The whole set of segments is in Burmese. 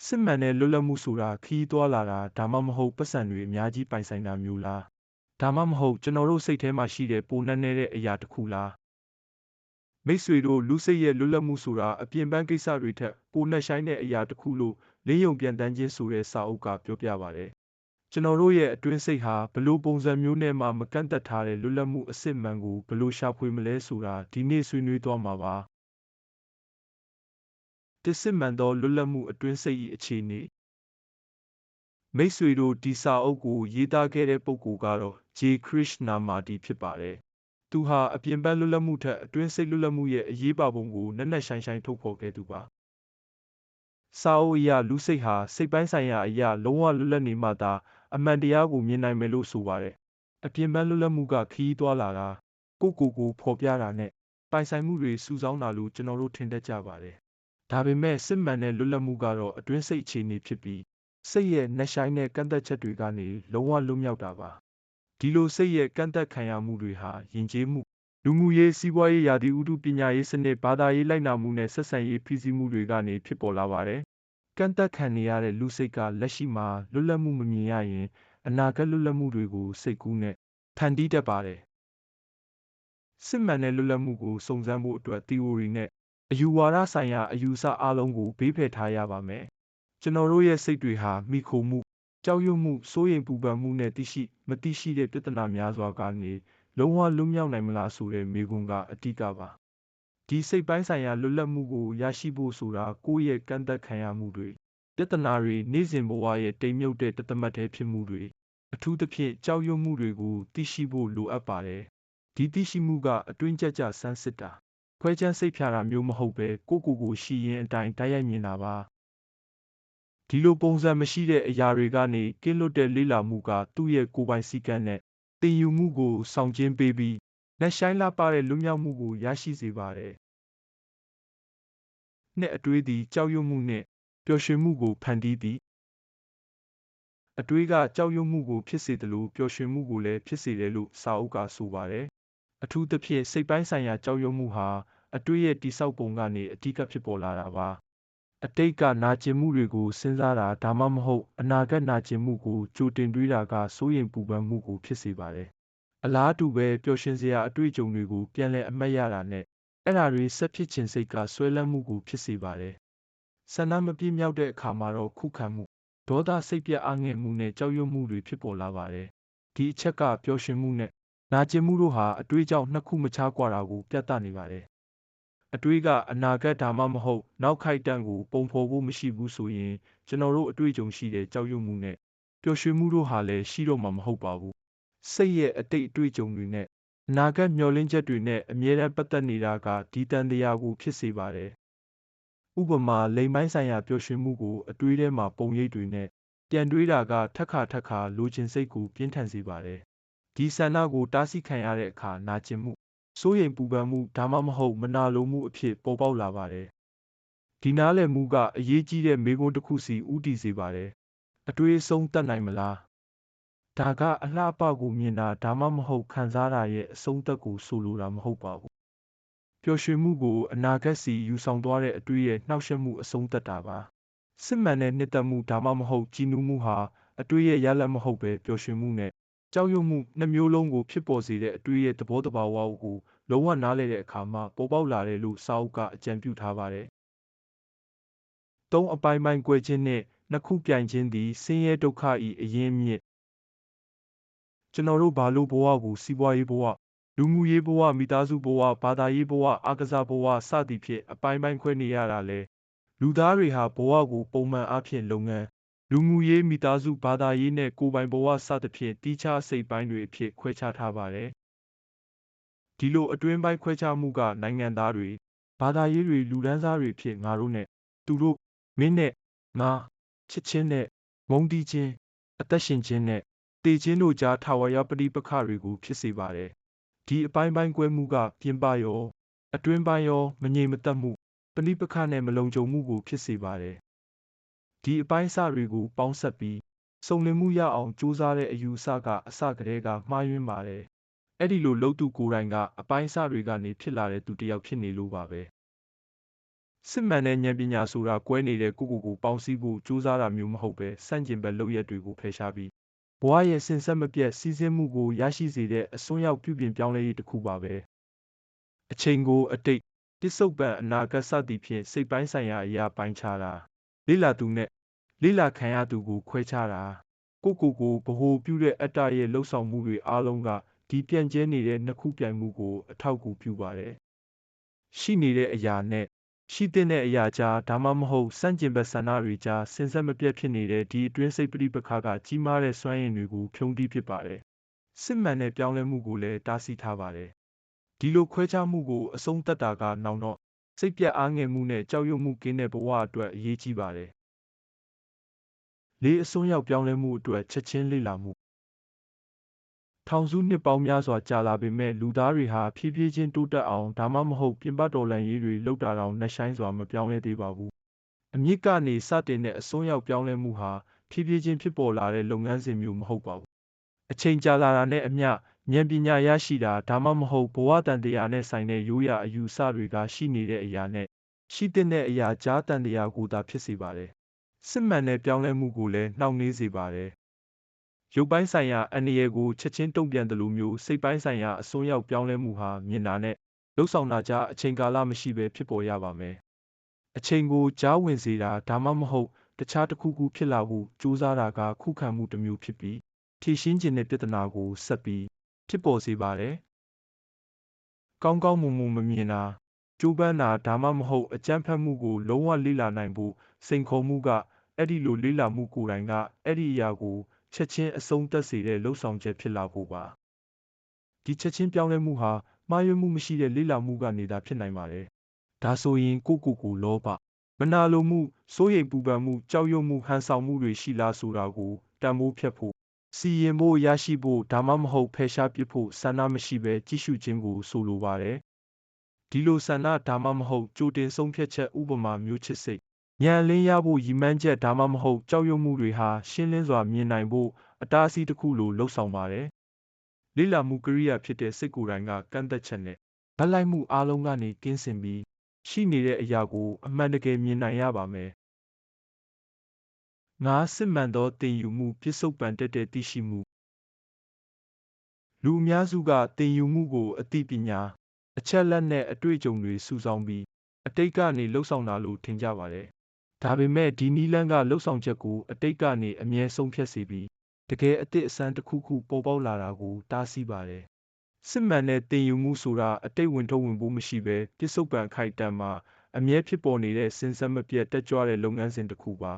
စစ်မှန်တဲ့လွတ်လပ်မှုဆိုတာခရီးသွားလာတာဒါမှမဟုတ်ပတ်စံတွေအများကြီးပိုင်ဆိုင်တာမျိုးလားဒါမှမဟုတ်ကျွန်တော်တို့စိတ်ထဲမှာရှိတဲ့ပိုနှံ့နေတဲ့အရာတစ်ခုလားမိတ်ဆွေတို့လူစိတ်ရဲ့လွတ်လပ်မှုဆိုတာအပြင်ပန်းကိစ္စတွေထက်ပိုနှက်ဆိုင်တဲ့အရာတစ်ခုလို့လေးယုံပြန်တန်းခြင်းဆိုတဲ့စာအုပ်ကပြောပြပါတယ်ကျွန်တော်တို့ရဲ့အတွင်းစိတ်ဟာဘလို့ပုံစံမျိုးနဲ့မှမကန့်သက်ထားတဲ့လွတ်လပ်မှုအစစ်မှန်ကိုဘလို့ရှာဖွေမလဲဆိုတာဒီနေ့ဆွေးနွေးသွားမှာပါတစ်စစ်မှန်သောလွတ်လပ်မှုအတွင်းစိတ်၏အခြေအနေမိတ်ဆွေတို့ဒီစာအုပ်ကိုရေးသားခဲ့တဲ့ပုဂ္ဂိုလ်ကတော့ J. Krishnamurti ဖြစ်ပါတယ်။သူဟာအပြင်ပန်းလွတ်လပ်မှုထက်အတွင်းစိတ်လွတ်လပ်မှုရဲ့အရေးပါပုံကိုနက်နက်ရှိုင်းရှိုင်းထုတ်ဖော်ခဲ့သူပါ။စာအုပ်အရလူစိတ်ဟာစိတ်ပိုင်းဆိုင်ရာအရာလုံးဝလွတ်လပ်နေမှသာအမှန်တရားကိုမြင်နိုင်မယ်လို့ဆိုပါတယ်။အပြင်ပန်းလွတ်လပ်မှုကခရီးသွားလာတာကိုဖော်ပြတာနဲ့ပိုင်ဆိုင်မှုတွေစုဆောင်းတာလို့ကျွန်တော်တို့ထင်တတ်ကြပါတယ်။ဒါပေမဲ့စစ်မှန်တဲ့လွတ်လပ်မှုကတော့အတွင်းစိတ်အခြေအနေဖြစ်ပြီးစိတ်ရဲ့နှက်ဆိုင်တဲ့ကန့်သက်ချက်တွေကနေလုံးဝလွတ်မြောက်တာပါဒီလိုစိတ်ရဲ့ကန့်သက်ခံရမှုတွေဟာယဉ်ကျေးမှုလူမှုရေးစီးပွားရေးရာသီဥတုပညာရေးစနစ်ဘာသာရေးလိုက်နာမှုနဲ့ဆက်ဆံရေးဖိစီးမှုတွေကနေဖြစ်ပေါ်လာပါတယ်ကန့်သက်ခံနေရတဲ့လူစိတ်ကလက်ရှိမှာလွတ်လပ်မှုမမြင်ရရင်အနာဂတ်လွတ်လပ်မှုတွေကိုစိတ်ကူးနဲ့ဖန်တီးတတ်ပါတယ်စစ်မှန်တဲ့လွတ်လပ်မှုကိုစုံစမ်းဖို့အတွက် theory နဲ့အယူဝါဒဆိုင်ရာအယူဆအလုံးကိုဘေးဖယ်ထားရပါမယ်ကျွန်တော်တို့ရဲ့စိတ်တွေဟာမိခိုမှုကြောက်ရွံ့မှုစိုးရိမ်ပူပန်မှုနဲ့မသိရှိတဲ့ပြဿနာများစွာကနေလုံးဝလွတ်မြောက်နိုင်မလားဆိုတဲ့မေးခွန်းကအဓိကပါဒီစိတ်ပိုင်းဆိုင်ရာလွတ်လပ်မှုကိုရရှိဖို့ဆိုတာကိုယ့်ရဲ့ကန့်သက်ခံရမှုတွေပြဿနာတွေနေ့စဉ်ဘဝရဲ့တိမ်မြုပ်တဲ့တသမတ်တည်းဖြစ်မှုတွေအထူးသဖြင့်ကြောက်ရွံ့မှုတွေကိုသိရှိဖို့လိုအပ်ပါတယ်ဒီသိရှိမှုကအတွင်းကြကြဆန်းစစ်တာခွဲခြမ်းစိတ်ဖြာတာမျိုးမဟုတ်ပဲကိုရှိရင်အတိုင်းတိုက်ရိုက်မြင်တာပါဒီလိုပုံစံမရှိတဲ့အရာတွေကနေကင်းလွတ်တဲ့လေးလာမှုကသူ့ရဲ့ကိုယ်ပိုင်စည်းကမ်းနဲ့တင်ယူမှုကိုဆောင်ကျဉ်ပေးပြီးလက်ဆိုင်လာပါတဲ့လွတ်မြောက်မှုကိုရရှိစေပါတယ်။နှစ်အတွေးသည်ကြောက်ရွံ့မှုနှင့်ပျော်ရွှင်မှုကိုဖန်တီးသည်အတွေးကကြောက်ရွံ့မှုကိုဖြစ်စေသလိုပျော်ရွှင်မှုကိုလည်းဖြစ်စေတယ်လို့စာအုပ်ကဆိုပါတယ်။အထူးသဖြင့်စိတ်ပိုင်းဆိုင်ရာကြောက်ရွံ့မှုဟာအတွေးရဲ့တိဆောက်ပုံကနေအဓိကဖြစ်ပေါ်လာတာပါ။အတိတ်ကနာကျင်မှုတွေကိုစဉ်းစားတာဒါမှမဟုတ်အနာဂတ်နာကျင်မှုကိုကြိုတင်တွေးတာကစိုးရိမ်ပူပန်မှုကိုဖြစ်စေပါတယ်။အလားတူပဲပျော်ရွှင်စရာအတွေ့အကြုံတွေကိုပြန်လည်အမှတ်ရတာနဲ့အဲ့ဒါတွေဆက်ဖြစ်ခြင်းစိတ်ကဆွဲလန်းမှုကိုဖြစ်စေပါတယ်။ဆန္ဒမပြည့်မြောက်တဲ့အခါမှာတော့ခုခံမှုဒေါသစိတ်ပြတ်အားငယ်မှုနဲ့ကြောက်ရွံ့မှုတွေဖြစ်ပေါ်လာပါတယ်။ဒီအချက်ကပျော်ရွှင်မှုနဲ့နာကျင်မှုတို့ဟာအတွေ့အကြုံနှစ်ခုမခြားကွာတာကိုပြသနေပါတယ်အတွေးကအနာဂတ်ဒါမှမဟုတ်နောက်ခိုက်တန့်ကိုပုံဖော်ဖို့မရှိဘူးဆိုရင်ကျွန်တော်တို့အတွေ့အကြုံရှိတဲ့ကြောက်ရွံ့မှုနဲ့ပျော်ရွှင်မှုတို့ဟာလည်းရှိတော့မှာမဟုတ်ပါဘူးစိတ်ရဲ့အတိတ်အတွေ့အကြုံတွေနဲ့အနာဂတ်မျှော်လင့်ချက်တွေနဲ့အမြဲတမ်းပတ်သက်နေတာကဒီတန်တရားကိုဖြစ်စေပါတယ်ဥပမာလိမ်ပိုင်းဆိုင်ရာပျော်ရွှင်မှုကိုအတွေးထဲမှာပုံရိပ်တွေနဲ့ပြန်တွေးတာကထက်ခါလိုချင်စိတ်ကိုပြင်းထန်စေပါတယ်ဒီဆန္ဒကိုတားဆီးခံရတဲ့အခါနာကျင်မှုစိုးရိမ်ပူပန်မှုဒါမှမဟုတ်မနာလိုမှုအဖြစ်ပေါ်ပေါက်လာပါတယ်။ဒီနားလည်မှုကအရေးကြီးတဲ့မေးခွန်းတစ်ခုစီဦးတည်စေပါတယ်။အတွေးအဆုံးတတ်နိုင်မလား။ဒါကအလှအပကိုမြင်တာဒါမှမဟုတ်ခံစားတာရဲ့အဆုံးသက်ကိုဆိုလိုတာမဟုတ်ပါဘူး။ပျော်ရွှင်မှုကိုအနာဂတ်စီယူဆောင်သွားတဲ့အတွေးရဲ့နှောက်ယှက်မှုအဆုံးသက်တာပါ။စစ်မှန်တဲ့နှစ်သက်မှုဒါမှမဟုတ်ကြည်နူးမှုဟာအတွေးရဲ့ရလဒ်မဟုတ်ပဲပျော်ရွှင်မှုနဲ့ကြောက်ရွံ့မှုနှစ်မျိုးလုံးကိုဖြစ်ပေါ်စေတဲ့အတွေးရဲ့သဘောတဘာဝကိုလုံးဝနားလည်တဲ့အခါမှာပေါ်ပေါက်လာတယ်လို့စာအုပ်ကအကြံပြုထားပါတယ်။သုံးအပိုင်းပိုင်းကွဲခြင်းနှင့်နှစ်ခုပြိုင်ခြင်းသည်ဆင်းရဲဒုက္ခ၏အရင်းအမြစ်ကျွန်တော်တို့ဘာလို့ဘဝကိုစီးပွားရေးဘဝလူမှုရေးဘဝမိသားစုဘဝဘာသာရေးဘဝအားကစားဘဝစသည်ဖြင့်အပိုင်းပိုင်းခွဲနေရတာလဲလူသားတွေဟာဘဝကိုပုံမှန်အားဖြင့်လုပ်ငန်းလူမှုရေးမိသားစုဘာသာရေးနဲ့ကိုယ်ပိုင်ဘဝစသဖြင့်တိကျစိတ်ပိုင်းတွေအဖြစ်ခွဲခြားထားပါတယ်။ဒီလိုအတွင်းပိုင်းခွဲခြားမှုကနိုင်ငံသားတွေဘာသာရေးတွေလူဒန်းစားတွေဖြစ်ငါတို့နဲ့သူတို့မင်းနဲ့ငါချစ်ချင်းနဲ့မုန်းတီးခြင်းအသက်ရှင်ခြင်းနဲ့တေခြင်းတို့ကြားထာဝရပဋိပက္ခတွေကိုဖြစ်စေပါတယ်။ဒီအပိုင်းပိုင်းကွဲမှုကပြင်ပရောအတွင်းပိုင်းရောမငြိမ်မသက်မှုပဋိပက္ခနဲ့မလုံခြုံမှုကိုဖြစ်စေပါတယ်။ဒီအပိုင်းအစတွေကိုပေါင်းဆက်ပြီးစုံလင်မှုရအောင်ကြိုးစားတဲ့အယူအဆကအစကတည်းကမှားယွင်းပါတယ်။အဲ့ဒီလိုလှုပ်သူကိုယ်တိုင်ကအပိုင်းအစတွေကနေဖြစ်လာတဲ့သူတစ်ယောက်ဖြစ်နေလို့ပါပဲ စစ်မှန်တဲ့ဉာဏ်ပညာဆိုတာကွဲနေတဲ့ကိုပေါင်းစည်းဖို့ကြိုးစားတာမျိုးမဟုတ်ပဲစန့်ကျင်ဘက်လုပ်ရက်တွေကိုဖယ်ရှားပြီးဘဝရဲ့စဉ်ဆက်မပြတ်စီးဆင်းမှုကိုရရှိစေတဲ့အစွန်းရောက်ပြုပြင်ပြောင်းလဲရေးတစ်ခုပါပဲအချိန်ကိုအတိတ်ပစ္စုပန်အနာဂတ်စသည်ဖြင့်စိတ်ပိုင်းဆိုင်ရာအရာပိုင်းခြားတာလေ့လာသူနဲ့လေ့လာခံရသူကိုခွဲခြားတာကိုဗဟိုပြုတဲ့အတ္တရဲ့လှုပ်ဆောင်မှုတွေအားလုံးကဒီပြန့်ကျဲနေတဲ့နှစ်ခုပြိုင်မှုကိုအထောက်အကူပြုပါတယ်ရှိနေတဲ့အရာနဲ့ရှိတဲ့အရာကြားဒါမှမဟုတ်စန့်ကျင်ဘက်ဆန္ဒတွေကြားစဉ်ဆက်မပြတ်ဖြစ်နေတဲ့ဒီအတွင်းစိတ်ပဋိပက္ခကကြီးမားတဲ့စွမ်းရည်တွေကိုဖြုံးတီးဖြစ်ပါတယ်စစ်မှန်တဲ့ပြောင်းလဲမှုကိုလည်းတားဆီးထားပါတယ်ဒီလိုခွဲခြားမှုကိုအဆုံးသတ်တာကနောင်တော့စိတ်ပြတ်အားငယ်မှုနဲ့ကြောက်ရွံ့မှုကင်းတဲ့ဘဝအတွက်အရေးကြီးပါတယ်လေးအစွန်းရောက်ပြောင်းလဲမှုအတွက်ချက်ချင်းလေ့လာမှုထောင်စုနှစ်ပေါင်းများစွာကြာလာပေမဲ့လူသားတွေဟာဖြည်းဖြည်းချင်းတိုးတက်အောင်ဒါမှမဟုတ်ပြင်ပတော်လှန်ရေးတွေလုပ်တာတောင်နှက်ဆိုင်စွာမပြောင်းလဲသေးပါဘူးအမြစ်ကနေစတင်တဲ့အစွန်းရောက်ပြောင်းလဲမှုဟာဖြည်းဖြည်းချင်းဖြစ်ပေါ်လာတဲ့လုပ်ငန်းစဉ်မျိုးမဟုတ်ပါဘူးအချိန်ကြာလာတာနဲ့အမျှဉာဏ်ပညာရရှိတာဒါမှမဟုတ်ဘဝတန်တရားနဲ့ဆိုင်တဲ့ရိုးရာအယူအဆတွေကရှိနေတဲ့အရာနဲ့ရှိတဲ့အရာကြားတန်တရားကိုသာဖြစ်စေပါတယ်စစ်မှန်တဲ့ပြောင်းလဲမှုကိုလည်းနှောင့်နှေးစေပါတယ်ရုပ်ပိုင်းဆိုင်ရာအန္တရာယ်ကိုချက်ချင်းတုံ့ပြန်သလိုမျိုးစိတ်ပိုင်းဆိုင်ရာအစွန်းရောက်ပြောင်းလဲမှုဟာမြင်တာနဲ့လှုပ်ဆောင်တာကြားအချိန်ကာလမရှိဘဲဖြစ်ပေါ်ရပါမယ်အချိန်ကိုကြားဝင်စေတာဒါမှမဟုတ်တခြားတစ်ခုခုဖြစ်လာဖို့ကြိုးစားတာကခုခံမှုတစ်မျိုးဖြစ်ပြီးဖြေရှင်းခြင်းတဲ့ပြဿနာကိုဆက်ပြီးဖြစ်ပေါ်စေပါတယ်ကောင်းကောင်းမွန်မွန်မမြင်တာကြိုးပမ်းတာဒါမှမဟုတ်အကြမ်းဖက်မှုကိုလုံးဝလေ့လာနိုင်ဖို့စိန်ခေါ်မှုကအဲ့ဒီလိုလေ့လာမှုကိုယ်တိုင်ကအဲ့ဒီအရာကိုချက်ချင်းအဆုံးသတ်စေတဲ့လှုပ်ဆောင်ချက်ဖြစ်လာဖို့ပါဒီချက်ချင်းပြောင်းလဲမှုဟာမှားယွင်းမှုမရှိတဲ့လေ့လာမှုကနေသာဖြစ်နိုင်ပါတယ်ဒါဆိုရင်ကိုလောဘမနာလိုမှုစိုးရိမ်ပူပန်မှုကြောက်ရွံ့မှုဟန်ဆောင်မှုတွေရှိလားဆိုတာကိုတန်ဖိုးဖြတ်ဖို့စီရင်ဖို့ရရှိဖို့ဒါမှမဟုတ်ဖယ်ရှားပစ်ဖို့ဆန္ဒမရှိဘဲကြည့်ရှုခြင်းကိုဆိုလိုပါတယ်ဒီလိုဆန္ဒဒါမှမဟုတ်ကြိုတင်ဆုံးဖြတ်ချက်ဥပမာမျိုးချစ်စိတ်ဉာဏ်လင်းရဖို့ရည်မှန်းချက်ဒါမှမဟုတ်ကြောက်ရွံ့မှုတွေဟာရှင်းလင်းစွာမြင်နိုင်ဖို့အတားအဆီးတစ်ခုလိုလှုပ်ဆောင်ပါတယ်လေ့လာမှုကိရိယာဖြစ်တဲ့စိတ်ကိုယ်တိုင်ကကန့်သက်ချက်နဲ့ဗတ်လိုက်မှုအားလုံးကနေကင်းစင်ပြီးရှိနေတဲ့အရာကိုအမှန်တကယ်မြင်နိုင်ရပါမယ်ငါစစ်မှန်သောသင်ယူမှုပစ္စုပန်တက်တဲ့သိရှိမှုလူအများစုကသင်ယူမှုကိုအသိပညာအချက်လက်နဲ့အတွေ့အကြုံတွေစုဆောင်းပြီးအတိတ်ကနေလှုပ်ဆောင်တာလို့ထင်ကြပါတယ်ဒါပေမဲ့ဒီနည်းလမ်းကလှုပ်ဆောင်ချက်ကိုအတိတ်ကနေအမြဲဆုံးဖြတ်စေပြီးတကယ်အသည့်အစမ်းတစ်ခုခုပေါ်ပေါက်လာတာကိုတားဆီးပါတယ်စစ်မှန်တဲ့သင်ယူမှုဆိုတာအတိတ်ဝင်ထုတ်ဝင်ဖို့မရှိဘဲပစ္စုပန်ခိုက်တန်မှာအမြဲဖြစ်ပေါ်နေတဲ့စဉ်ဆက်မပြတ်တက်ကြွတဲ့လုပ်ငန်းစဉ်တစ်ခုပါ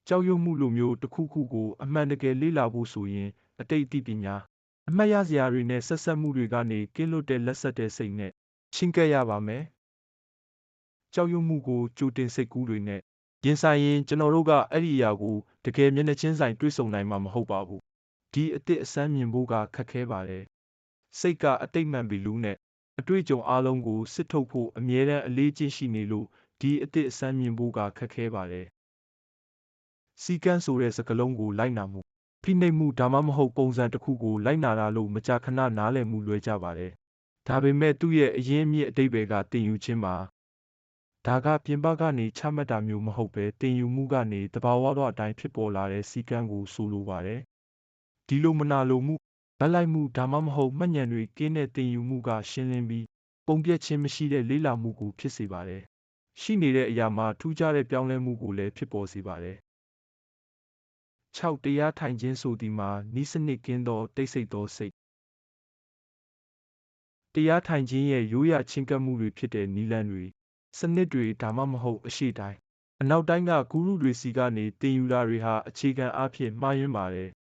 ကြောက်ရွံ့မှုလိုမျိုးတစ်ခုခုကိုအမှန်တကယ်လေ့လာဖို့ဆိုရင်အတိတ်အသိပညာအမှတ်ရစရာတွေနဲ့ဆက်ဆက်မှုတွေကနေကင်းလွတ်တဲ့လက်ဆက်တဲ့စိတ်နဲ့ချင့်ကပ်ရပါမယ်ကြောက်ရွံ့မှုကိုကြိုတင်စိတ်ကူးတွေနဲ့ရင်ဆိုင်ရင်ကျွန်တော်တို့ကအဲ့ဒီအရာကိုတကယ်မျက်နှာချင်းဆိုင်တွေ့ဆုံနိုင်မှာမဟုတ်ပါဘူးဒီအသည့်အစမ်းမြင်ဖို့ကခက်ခဲပါတယ်စိတ်ကအတိတ်မှန်ပြီလူနဲ့အတွေ့အကြုံအလုံးကိုစစ်ထုတ်ဖို့အမြဲတမ်းအလေးကျင့်ရှိနေလို့ဒီအသည့်အစမ်းမြင်ဖို့ကခက်ခဲပါတယ်စီကန်းဆိုတဲ့စကားလုံးကိုလိုက်နာမှုဖိနှိပ်မှုဒါမှမဟုတ်ပုံစံတစ်ခုကိုလိုက်နာတာလို့မကြာခဏနားလည်မှုလွဲကြပါတယ်ဒါပေမဲ့သူ့ရဲ့အရင်းအမြစ်အတိတ်ပဲကတင်ယူခြင်းပါဒါကပြင်ပကနေချမှတ်တာမျိုးမဟုတ်ပဲတင်ယူမှုကနေတဘာဝတော့အတိုင်းဖြစ်ပေါ်လာတဲ့စီကန်းကိုဆိုလိုပါတယ်ဒီလိုမနာလိုမှုဗတ်လိုက်မှုဒါမှမဟုတ်မှတ်ဉာဏ်တွေကင်းတဲ့တင်ယူမှုကရှင်းလင်းပြီးပုံပြက်ခြင်းမရှိတဲ့လေးလာမှုကိုဖြစ်စေပါတယ်ရှိနေတဲ့အရာမှာထူးခြားတဲ့ပြောင်းလဲမှုကိုလည်းဖြစ်ပေါ်စေပါတယ်6တရားထိုင်ခြင်းဆိုသည်မှာနိစနစ်ကင်းသောတိတ်ဆိတ်သောစိတ်တရားထိုင်ခြင်းရဲ့ရိုးရာချင်းကပ်မှုတွေဖြစ်တဲ့နိလန်းတွေစနစ်တွေဒါမှမဟုတ်အရှိတိုင်းအနောက်တိုင်းကဂုရုတွေစီကနေတင်ယူတာတွေဟာအခြေခံအားဖြင့်မှားယွင်းပါတယ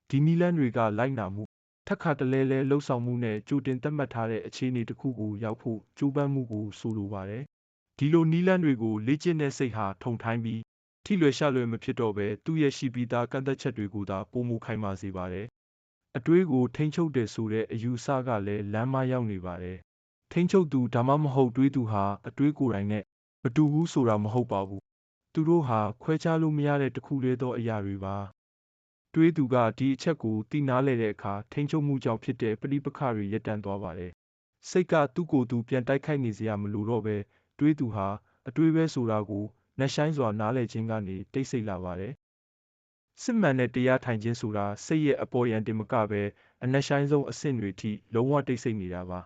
်ဒီနိလန်းတွေကလိုက်နာမှုထက်ခါတလဲလဲလှုပ်ဆောင်မှုနဲ့ကြိုတင်သတ်မှတ်ထားတဲ့အခြေအနေတစ်ခုကိုရောက်ဖို့ကြိုးပမ်းမှုကိုဆိုလိုပါတယ်ဒီလိုနိလန်းတွေကိုလေ့ကျင့်တဲ့စိတ်ဟာထုံထိုင်းပြီးထိလွယ်ရှလွယ်မဖြစ်တော့ဘဲသူ့ရဲ့ရှိပြီးသားကန့်သက်ချက်တွေကိုသာပုံမခိုင်မာစေပါတယ်အတွေးကိုထိန်းချုပ်တယ်ဆိုတဲ့အယူအဆကလည်းလမ်းမရောက်နေပါတယ်ထိန်းချုပ်သူဒါမှမဟုတ်တွေးသူဟာအတွေးကိုယ်တိုင်နဲ့မတူဘူးဆိုတာမဟုတ်ပါဘူးသူတို့ဟာခွဲခြားလို့မရတဲ့တစ်ခုတည်းသောအရာတွေပါတွေးသူကဒီအချက်ကိုသိနာလဲတဲ့အခါထိန်းချုပ်မှုကြောင့်ဖြစ်တဲ့ပဋိပက္ခတွေရပ်တန့်သွားပါတယ်စိတ်ကသူ့ကိုယ်သူပြန်တိုက်ခိုက်နေစရာမလိုတော့ဘဲ တွေးသူဟာအတွေးပဲဆိုတာကိုနက်ရှိုင်းစွာနားလည်ခြင်းကနေတိတ်ဆိတ်လာပါတယ်စစ်မှန်တဲ့တရားထိုင်ခြင်းဆိုတာစိတ်ရဲ့အပေါ်ယံတင်မကပဲအနက်ရှိုင်းဆုံးအဆင့်တွေထိလုံးဝတိတ်ဆိတ်နေတာပါ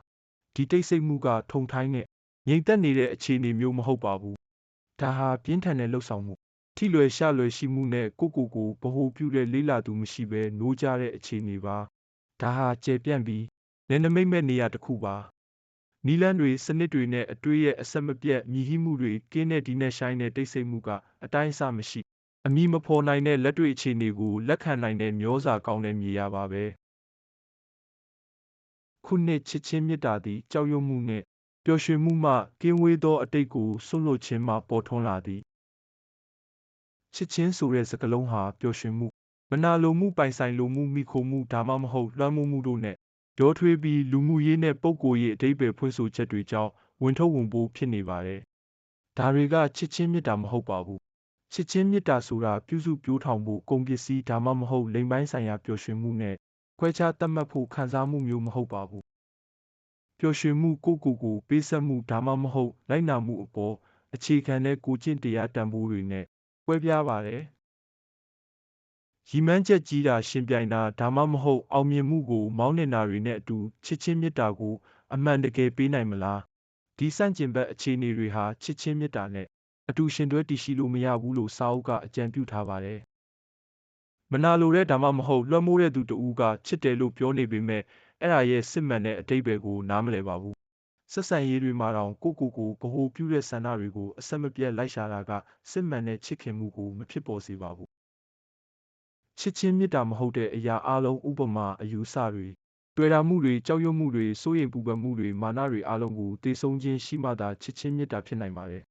ဒီတိတ်ဆိတ်မှုကထုံထိုင်းတဲ့ငြိမ်သက်နေတဲ့အခြေအနေမျိုးမဟုတ်ပါဘူးဒါဟာပြင်းထန်တဲ့လှုပ်ဆောင်မှုထိလွယ်ရှလွယ်ရှိမှုနဲ့ကိုဗဟုပြုတဲ့လေးလာသူမရှိဘဲနိုးကြတဲ့အခြေအနေပါဒါဟာကျေပြန့်ပြီးနယ်နိမိတ်မဲ့နေရာတစ်ခုပါနီလန်းတွေစနစ်တွေနဲ့အတွေ့ရဲ့အဆက်မပြတ်မြည်ဟိမှုတွေကင်းတဲ့ဒီနဲ့ရှိုင်းတဲ့တိတ်ဆိတ်မှုကအတိုင်းအဆမရှိအမီမဖော်နိုင်တဲ့လက်တွေ့အခြေအနေကိုလက်ခံနိုင်တဲ့မျောစာကောင်းတဲ့မြေယာပါပဲခုနှစ်ချစ်ချင်းမေတ္တာသည်ကြောက်ရွံ့မှုနှင့်ပျော်ရွှင်မှုမှကင်းဝေးသောအတိတ်ကိုစွန့်လွတ်ခြင်းမှပေါ်ထွန်းလာသည်ချစ်ချင်းဆိုတဲ့စကားလုံးဟာပျော်ရွှင်မှုမနာလိုမှုပိုင်ဆိုင်လိုမှုမိခိုမှုဒါမှမဟုတ်လွှမ်းမိုးမှုတို့နဲ့ရောထွေးပြီးလူမှုရေးနဲ့ပုဂ္ဂိုလ်ရေးအဓိပ္ပာယ်ဖွင့်ဆိုချက်တွေကြောင့်ဝင်ထုတ်ဝင်ပိုးဖြစ်နေပါတယ်ဒါတွေကချစ်ချင်းမေတ္တာမဟုတ်ပါဘူးချစ်ချင်းမေတ္တာဆိုတာပြုစုပျိုးထောင်ဖို့ကုန်ပစ္စည်းဒါမှမဟုတ်လိမ်ပိုင်းဆိုင်ရာပျော်ရွှင်မှုနဲ့ခွဲခြားသတ်မှတ်ဖို့ခံစားမှုမျိုးမဟုတ်ပါဘူးပျော်ရွှင်မှုကိုပေးဆက်မှုဒါမှမဟုတ်လိုက်နာမှုအပေါ်အခြေခံတဲ့ကိုကျင့်တရားတန်ဖိုးတွေနဲ့ကွဲပြားပါတယ်ရည်မှန်းချက်ကြီးတာရှင်ပြိုင်တာဒါမှမဟုတ်အောင်မြင်မှုကိုမောင်းနှင်တာတွေနဲ့အတူချစ်ချင်းမေတ္တာကိုအမှန်တကယ်ပေးနိုင်မလားဒီဆန့်ကျင်ဘက်အခြေအနေတွေဟာချစ်ချင်းမေတ္တာနဲ့အတူရှင်တွဲတည်ရှိလို့မရဘူးလို့စာအုပ်ကအကြံပြုထားပါတယ်မနာလိုတဲ့ဒါမှမဟုတ်လွှမ်းမိုးတဲ့သူတဦးကချစ်တယ်လို့ပြောနေပေမဲ့အဲ့ဒါရဲ့စစ်မှန်တဲ့အဓိပ္ပာယ်ကိုနားမလည်ပါဘူးဆက်ဆံရေးတွေမှာတောင်ကိုဗဟုပြုတဲ့ဆန္ဒတွေကိုအဆက်မပြတ်လိုက်ရှာတာကစစ်မှန်တဲ့ချစ်ခင်မှုကိုမဖြစ်ပေါ်စေပါဘူးချစ်ချင်းမေတ္တာမဟုတ်တဲ့အရာအလုံးဥပမာအယူဆတွေတွေ့တာမှုတွေကြောက်ရွံ့မှုတွေစိုးရိမ်ပူပန်မှုတွေမာနတွေအလုံးကိုတည်ဆုံခြင်းရှိမှသာချစ်ချင်းမေတ္တာဖြစ်နိုင်ပါတယ်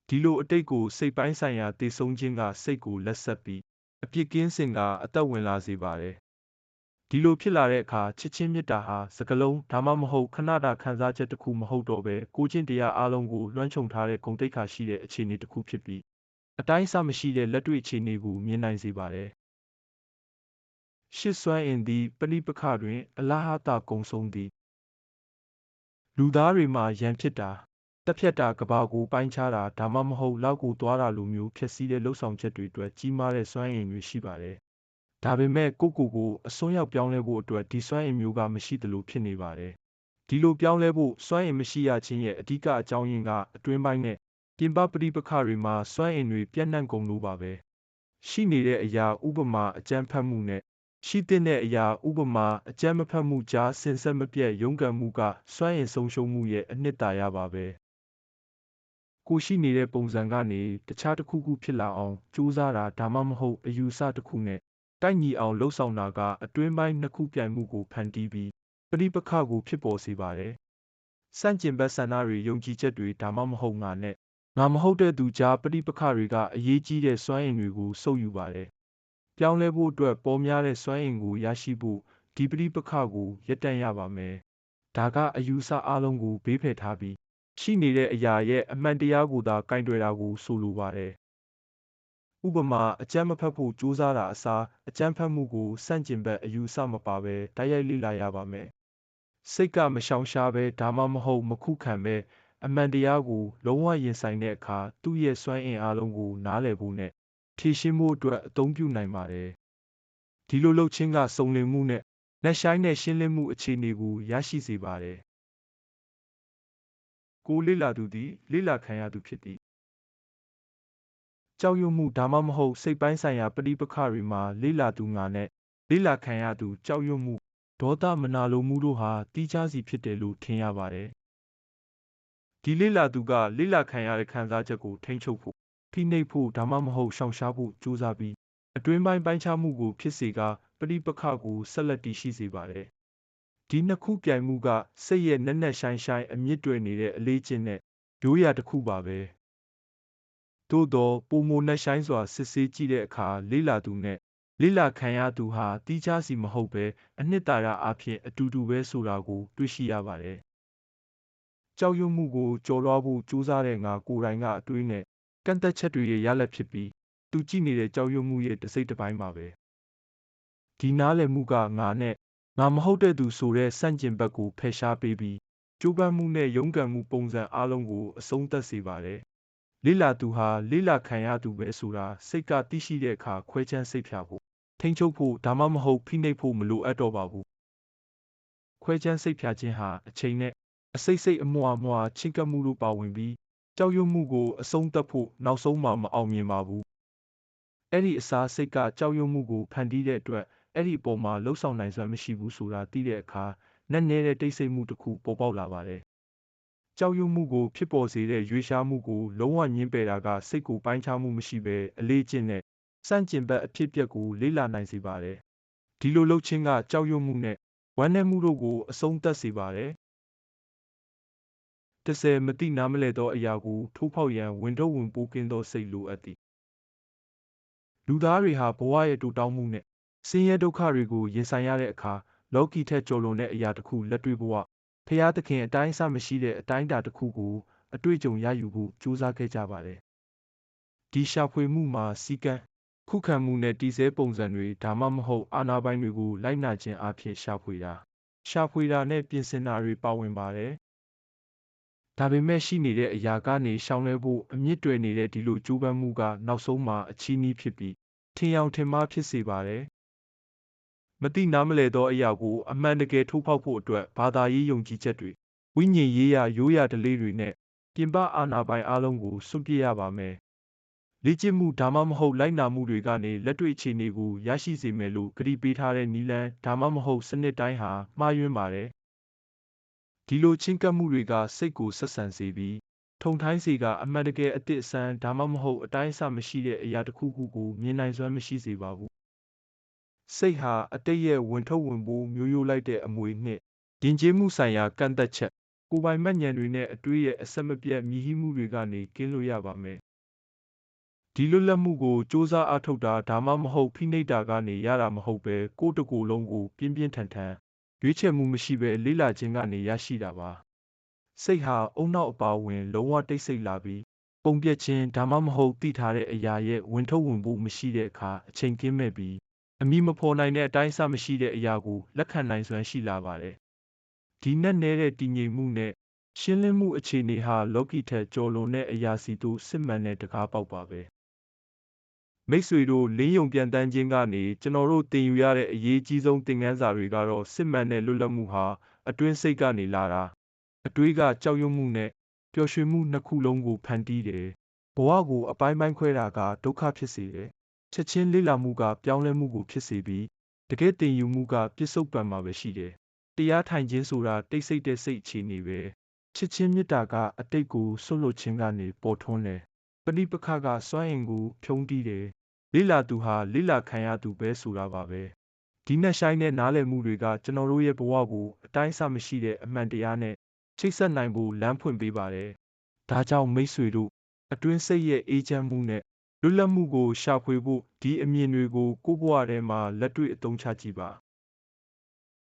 ဒီလိုအတိတ်ကိုစိတ်ပိုင်းဆိုင်ရာတည်ဆုံခြင်းကစိတ်ကိုလက်ဆက်ပြီးအပြစ်ကင်းစင်ကအသက်ဝင်လာစေပါတယ်ဒီလိုဖြစ်လာတဲ့အခါချစ်ချင်းမေတ္တာဟာစကလုံးဒါမှမဟုတ်ခဏတာခံစားချက်တစ်ခုမဟုတ်တော့ဘဲကိုချင်းတရားအလုံးကိုလွှမ်းခြုံထားတဲ့ဂုဏ်သိက္ခာရှိတဲ့အခြေအနေတစ်ခုဖြစ်ပြီးအတိုင်းအဆမရှိတဲ့လက်တွေ့အခြေအနေကိုမြင်နိုင်စေပါတယ်ရှစ်စွမ်းအင်သည်ပဏိပခတွင်အလားဟာတာကုံဆုံးသည်လူသားတွေမှာရန်ဖြစ်တာတက်ဖြတ်တာကဘာကိုပိုင်းခြားတာဒါမှမဟုတ်လောက်ကိုသွားတာလိုမျိုးဖြစ်စည်းတဲ့လှုပ်ဆောင်ချက်တွေအတွက်ကြီးမားတဲ့စွမ်းအင်တွေရှိပါတယ်ဒါပေမဲ့ကိုအစွန်းရောက်ပြောင်းလဲဖို့အတွက်ဒီစွမ်းအင်မျိုးကမရှိသလိုဖြစ်နေပါတယ်ဒီလိုပြောင်းလဲဖို့စွမ်းအင်မရှိရခြင်းရဲ့အဓိကအကြောင်းရင်းကအတွင်းပိုင်းနဲ့ပြင်ပပဋိပက္ခတွေမှာစွမ်းအင်တွေပြန့်နှံ့ကုန်လို့ပါပဲရှိနေတဲ့အရာဥပမာအကြမ်းဖက်မှုနဲ့ရှိတဲ့အရာဥပမာအကြမ်းမဖက်မှုကြားဆင်ဆက်မပြတ်ရုန်းကန်မှုကစွမ်းအင်ဆုံးရှုံးမှုရဲ့အနှစ်သာရပါပဲကိုရှိနေတဲ့ပုံစံကနေတခြားတစ်ခုခုဖြစ်လာအောင်ကြိုးစားတာဒါမှမဟုတ်အယူအဆတစ်ခုနဲ့တိုက်ညီအောင်လှုပ်ဆောင်တာကအတွင်းပိုင်းနှစ်ခုပြိုင်မှုကိုဖန်တီးပြီးပဋိပက္ခကိုဖြစ်ပေါ်စေပါတယ်စန့်ကျင်ဘက်ဆန္ဒတွေယုံကြည်ချက်တွေဒါမှမဟုတ်ငါနဲ့ငါမဟုတ်တဲ့သူကြားပဋိပက္ခတွေကအရေးကြီးတဲ့စွမ်းအင်တွေကိုစုပ်ယူပါတယ်ပြောင်းလဲဖို့အတွက်ပေါ်များတဲ့စွမ်းအင်ကိုရရှိဖို့ဒီပဋိပက္ခကိုရပ်တန့်ရပါမယ်ဒါကအယူဆအလုံးကိုဘေးဖယ်ထားပြီးရှိနေတဲ့အရာရဲ့အမှန်တရားကိုသာကင်တွယ်တာကိုဆိုလိုပါတယ်ဥပမာအကြမ်းမဖက်ဖို့ကြိုးစားတာအစားအကြမ်းဖက်မှုကိုစန့်ကျင်ဘက်အယူအဆမပါဘဲတိုက်ရိုက်လေ့လာရပါမယ်စိတ်ကမရှောင်ရှားဘဲဒါမှမဟုတ်မခုခံဘဲအမှန်တရားကိုလုံးဝရင်ဆိုင်တဲ့အခါသူ့ရဲ့စွမ်းအင်အလုံးကိုနားလည်ဖို့နဲ့ဖြည့်ရှင်းဖို့အတွက်အသုံးပြုနိုင်ပါတယ်ဒီလိုလုပ်ခြင်းကစုံလင်မှုနဲ့လက်ရှိုင်းတဲ့ရှင်းလင်းမှုအခြေအနေကိုရရှိစေပါတယ်ကိုလေ့လာသူသည်လေ့လာခံရသူဖြစ်သည်ကြောက်ရွံ့မှုဒါမှမဟုတ်စိတ်ပိုင်းဆိုင်ရာပဋိပက္ခတွေမှာလေ့လာသူငါနဲ့လေ့လာခံရသူကြောက်ရွံ့မှုဒေါသမနာလိုမှုတို့ဟာတီးခြားစီဖြစ်တယ်လို့ထင်ရပါတယ်ဒီလေ့လာသူကလေ့လာခံရတဲ့ခံစားချက်ကိုထိန်းချုပ်ဖို့ဖိနှိပ်ဖို့ဒါမှမဟုတ်ရှောင်ရှားဖို့ကြိုးစားပြီးအတွင်းပိုင်းခြားမှုကိုဖြစ်စေကပဋိပက္ခကိုဆက်လက်တည်ရှိစေပါတယ်ဒီနှစ်ခုပြိုင်မှုကစိတ်ရဲ့နက်နက်ရှိုင်းရှိုင်းအမြင့်တွယ်နေတဲ့အလေးကျင့်နဲ့ရိုးရာတစ်ခုပါပဲသို့သောပိုမိုနက်ရှိုင်းစွာစစ်ဆေးကြည့်တဲ့အခါလေ့လာသူနဲ့လေ့လာခံရသူဟာတီးခြားစီမဟုတ်ဘဲအနှစ်သာရအဖြစ်အတူတူပဲဆိုတာကိုတွေ့ရှိရပါတယ်ကြောက်ရွံ့မှုကိုကျော်လွှားဖို့ကြိုးစားတဲ့ငါကိုယ်တိုင်ကအတွေးနဲ့ကန့်သက်ချက်တွေရဲ့ရလဒ်ဖြစ်ပြီးသူကြည့်နေတဲ့ကြောက်ရွံ့မှုရဲ့တစ်စိတ်တစ်ပိုင်းပါပဲဒီနားလည်မှုကငါနဲ့ငါမဟုတ်တဲ့သူဆိုတဲ့ဆန့်ကျင်ဘက်ကိုဖယ်ရှားပေးပြီး ကြိုးပမ်းမှုနဲ့ရုန်းကန်မှုပုံစံအလုံးကိုအဆုံးသတ်စေပါတယ်။လေ့လာသူဟာလေ့လာခံရသူပဲဆိုတာစိတ်ကသိရှိတဲ့အခါခွဲခြမ်းစိတ်ဖြာဖို့ထိန်းချုပ်ဖို့ဒါမှမဟုတ်ဖိနှိပ်ဖို့မလိုအပ်တော့ပါဘူး။ခွဲခြမ်းစိတ်ဖြာခြင်းဟာအချိန်နဲ့အစိတ်အမွှားချဉ်ကပ်မှုတို့ပါဝင်ပြီးကြောက်ရွံ့မှုကိုအဆုံးသတ်ဖို့နောက်ဆုံးမှမအောင်မြင်ပါဘူး။အဲ့ဒီအစားစိတ်ကကြောက်ရွံ့မှုကိုဖန်တီးတဲ့အတွက်အဲ့ဒီအပေါ်မှာလှုပ်ဆောင်နိုင်စွမ်းမရှိဘူးဆိုတာသိတဲ့အခါနက်နဲတဲ့တိတ်ဆိတ်မှုတစ်ခုပေါ်ပေါက်လာပါတယ်။ကြောက်ရွံ့မှုကိုဖြစ်ပေါ်စေတဲ့ရွေးရှားမှုကိုလုံးဝညှင်းပယ်တာကစိတ်ကိုပိုင်းခြားမှုမရှိဘဲအလေးကျင့်တဲ့စန့်ကျင်ဘက်အဖြစ်အပျက်ကိုလေ့လာနိုင်စေပါတယ်။ဒီလိုလုပ်ခြင်းကကြောက်ရွံ့မှုနဲ့ဝမ်းနည်းမှုတို့ကိုအဆုံးသတ်စေပါတယ်။10မသိနားမလည်သောအရာကိုထိုးဖောက်ရန်ဝင်တော့ဝင်ပိုးကင်းသောစိတ်လိုအပ်သည်။လူသားတွေဟာဘဝရဲ့တိုးတောင်းမှုနဲ့ဆင်းရဲဒုက္ခတွေကိုရင်ဆိုင်ရတဲ့အခါလောကီထက်ကျော်လွန်တဲ့အရာတစ်ခုလက်တွေ့ဘဝဖျားသခင်အတိုင်းအဆမရှိတဲ့အတိုင်းအတာတစ်ခုကိုအတွေ့အကြုံရယူဖို့ကြိုးစားခဲ့ကြပါတယ်။ဒီရှာဖွေမှုမှာစီကံခုခံမှုနဲ့တည်ဆဲပုံစံတွေဒါမှမဟုတ်အာဏာပိုင်တွေကိုလိုက်နာခြင်းအဖြစ်ရှာဖွေတာနဲ့ပြင်ဆင်တာတွေပါဝင်ပါတယ်။ဒါပေမဲ့ရှိနေတဲ့အရာကနေရှောင်လွှဲဖို့အမြင့်တွယ်နေတဲ့ဒီလိုကြိုးပမ်းမှုကနောက်ဆုံးမှာအချည်းနှီးဖြစ်ပြီးထင်ယောင်ထင်မှားဖြစ်စေပါတယ်။မသိနားမလည်သောအရာကိုအမှန်တကယ်ထိုးဖောက်ဖို့အတွက်ဘာသာရေးယုံကြည်ချက်တွေဝိညာဉ်ရေးရာရိုးရာဓလေ့တွေနဲ့ပြင်ပအာဏာပိုင်အလုံးကိုစွန့်ပစ်ရပါမယ်။လေ့ကျင့်မှုဒါမှမဟုတ်လိုက်နာမှုတွေကနေလက်တွေ့အခြေအနေကိုရရှိစေမယ်လို့ကတိပေးထားတဲ့နည်းလမ်းဒါမှမဟုတ်စနစ်တိုင်းဟာမှားယွင်းပါတယ်။ဒီလိုချင်းကပ်မှုတွေကစိတ်ကိုဆက်ဆံစေပြီးထုံထိုင်းစေကအမှန်တကယ်အသစ်အဆန်းဒါမှမဟုတ်အတိုင်းအဆမရှိတဲ့အရာတစ်ခုခုကိုမြင်နိုင်စွမ်းမရှိစေပါဘူး။စိတ်ဟာအတိတ်ရဲ့ဝင်ထုတ်ဝင်ပိုးမျိုးရိုးလိုက်တဲ့အမွေနှင့်ယဉ်ကျေးမှုဆိုင်ရာကန့်သက်ချက်ကိုယ်ပိုင်မှတ်ဉာဏ်တွေနဲ့အတွေးရဲ့အဆက်မပြတ်မြည်ဟိမှုတွေကနေကင်းလွတ်ရပါမယ်။ဒီလွတ်လပ်မှုကိုစ조사အားထုတ်တာဒါမှမဟုတ်ဖိနှိပ်တာကနေရတာမဟုတ်ပဲကိုယ့်တကိုယ်လုံးကိုပြင်းပြင်းထန်ထန်ရွေးချယ်မှုမရှိဘဲလေ့လာခြင်းကနေရရှိတာပါ။စိတ်ဟာအုံနောက်အပါဝင်လုံးဝတိတ်ဆိတ်လာပြီးပုံပြက်ခြင်းဒါမှမဟုတ်သိထားတဲ့အရာရဲ့ဝင်ထုတ်ဝင်ပို့မရှိတဲ့အခါအချိန်ကင်းမဲ့ပြီးအမိမဖော်နိုင်တဲ့အတိုင်းအဆမရှိတဲ့အရာကိုလက်ခံနိုင်စွမ်းရှိလာပါတယ်။ဒီနက်နဲတဲ့တည်ငြိမ်မှုနဲ့ရှင်းလင်းမှုအခြေအနေဟာလောကီထက်ကျော်လွန်တဲ့အရာစီတို့စစ်မှန်တဲ့တကားပေါက်ပါပဲ။မိတ်ဆွေတို့လင်းယုံပြန်တန်းခြင်းကနေကျွန်တော်တို့သင်ယူရတဲ့အရေးကြီးဆုံးသင်ခန်းစာတွေကတော့စစ်မှန်တဲ့လွတ်လပ်မှုဟာအတွင်းစိတ်ကနေလာတာအတွေးကကြောက်ရွံ့မှုနဲ့ပျော်ရွှင်မှုနှစ်ခုလုံးကိုဖန်တီးတယ်။ဘဝကိုအပိုင်းပိုင်းခွဲတာကဒုက္ခဖြစ်စေတယ်။ချက်ချင်းလေ့လာမှုကပြောင်းလဲမှုကိုဖြစ်စေပြီးတကယ်သင်ယူမှုကပြစ္ဆုတ်ပံမှာပဲရှိတယ်။တရားထိုင်ခြင်းဆိုတာတိတ်ဆိတ်တဲ့စိတ်အခြေအနေပဲ။ချစ်ချင်းမေတ္တာကအတိတ်ကိုဆွတ်လွတ်ခြင်းကနေပေါ်ထွန်းတယ်။ပဋိပက္ခကစွမ်းအင်ကိုဖြုံးတီးတယ်။လေ့လာသူဟာလေ့လာခံရသူပဲဆိုတာပါပဲ။ဒီနှက်ဆိုင်တဲ့နားလည်မှုတွေကကျွန်တော်တို့ရဲ့ဘဝကိုအတိုင်းအဆမရှိတဲ့အမှန်တရားနဲ့ချိတ်ဆက်နိုင်ဖို့လမ်းဖွင့်ပေးပါတယ်။ဒါကြောင့်မိတ်ဆွေတို့အတွင်းစိတ်ရဲ့အေးချမ်းမှုနဲ့လွတ်လပ်မှုကိုရှာဖွေဖို့ဒီအမြင်တွေကိုကိုယ့်ဘဝထဲမှာလက်တွေ့အသုံးချကြည့်ပါ